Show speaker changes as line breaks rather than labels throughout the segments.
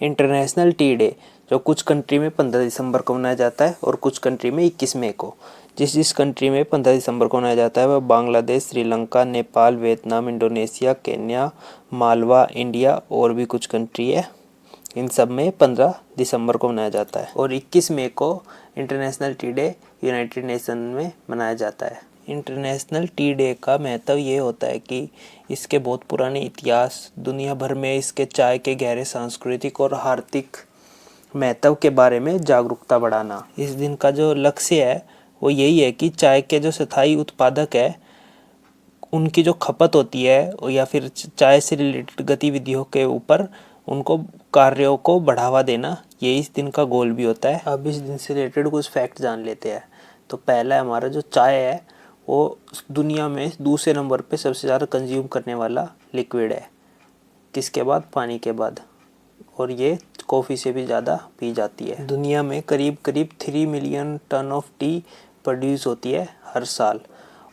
International T day जो कुछ country में 15 दिसंबर को मनाया जाता है और कुछ कंट्री में 21 मई को। जिस कंट्री में 15 दिसंबर को मनाया जाता है वह Bangladesh, Sri Lanka, Nepal, Vietnam, Indonesia, Kenya, Malwa, India और भी कुछ कंट्री है। इन सब में 15 दिसंबर को मनाया जाता है और 21 मई को international T day United nation में मनाया जाता है। इंटरनेशनल टी डे का महत्व ये होता है कि इसके बहुत पुराने इतिहास, दुनिया भर में इसके चाय के गहरे सांस्कृतिक और आर्थिक महत्व के बारे में जागरूकता बढ़ाना। इस दिन का जो लक्ष्य है वो यही है कि चाय के जो स्थायी उत्पादक है उनकी जो खपत होती है या फिर चाय से रिलेटेड गतिविधियों के ऊपर उनको कार्यों को बढ़ावा देना, ये इस दिन का गोल भी होता है। अब इस दिन से रिलेटेड कुछ फैक्ट जान लेते हैं। तो पहला हमारा जो चाय है वो दुनिया में दूसरे नंबर पे सबसे ज़्यादा कंज्यूम करने वाला लिक्विड है, किसके बाद? पानी के बाद। और ये कॉफ़ी से भी ज़्यादा पी जाती है। दुनिया में करीब 3 million ton of tea produce होती है हर साल।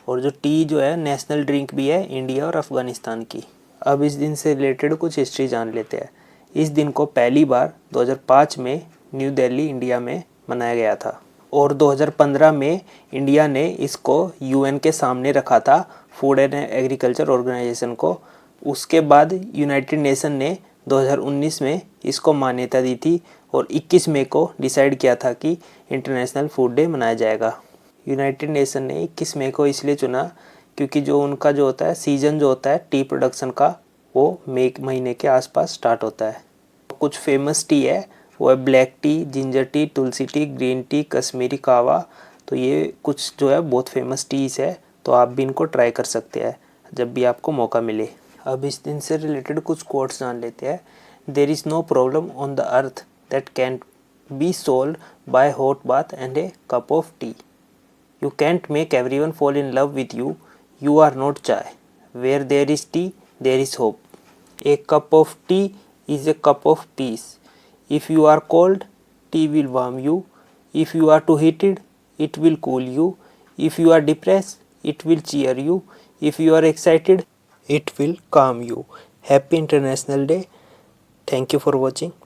और जो टी जो है नेशनल ड्रिंक भी है इंडिया और अफ़गानिस्तान की। अब इस दिन से रिलेटेड कुछ हिस्ट्री जान लेते हैं। इस दिन को पहली बार 2005 में न्यू दिल्ली, इंडिया में मनाया गया था और 2015 में इंडिया ने इसको यूएन के सामने रखा था, फूड एंड एग्रीकल्चर ऑर्गेनाइजेशन को। उसके बाद यूनाइटेड नेशन ने 2019 में इसको मान्यता दी थी और 21 मई को डिसाइड किया था कि इंटरनेशनल फूड डे मनाया जाएगा। यूनाइटेड नेशन ने 21 मई को इसलिए चुना क्योंकि जो उनका जो होता है सीज़न जो होता है टी प्रोडक्शन का वो मई महीने के आसपास स्टार्ट होता है। कुछ फेमस टी है वो है ब्लैक टी, जिंजर टी, तुलसी टी, ग्रीन टी, कश्मीरी कावा। तो ये कुछ जो है बहुत फेमस टीज़ है, तो आप भी इनको ट्राई कर सकते हैं जब भी आपको मौका मिले। अब इस दिन से रिलेटेड कुछ कोट्स जान लेते हैं। There is no problem on the earth that can be solve by hot bath and a cup of tea. You can't make everyone fall in love with you. You are not chai. Where there is tea, there is hope. A cup of tea is a cup of peace. If you are cold, tea will warm you. If you are too heated, it will cool you. If you are depressed, it will cheer you. If you are excited, it will calm you. Happy International Day. Thank you for watching.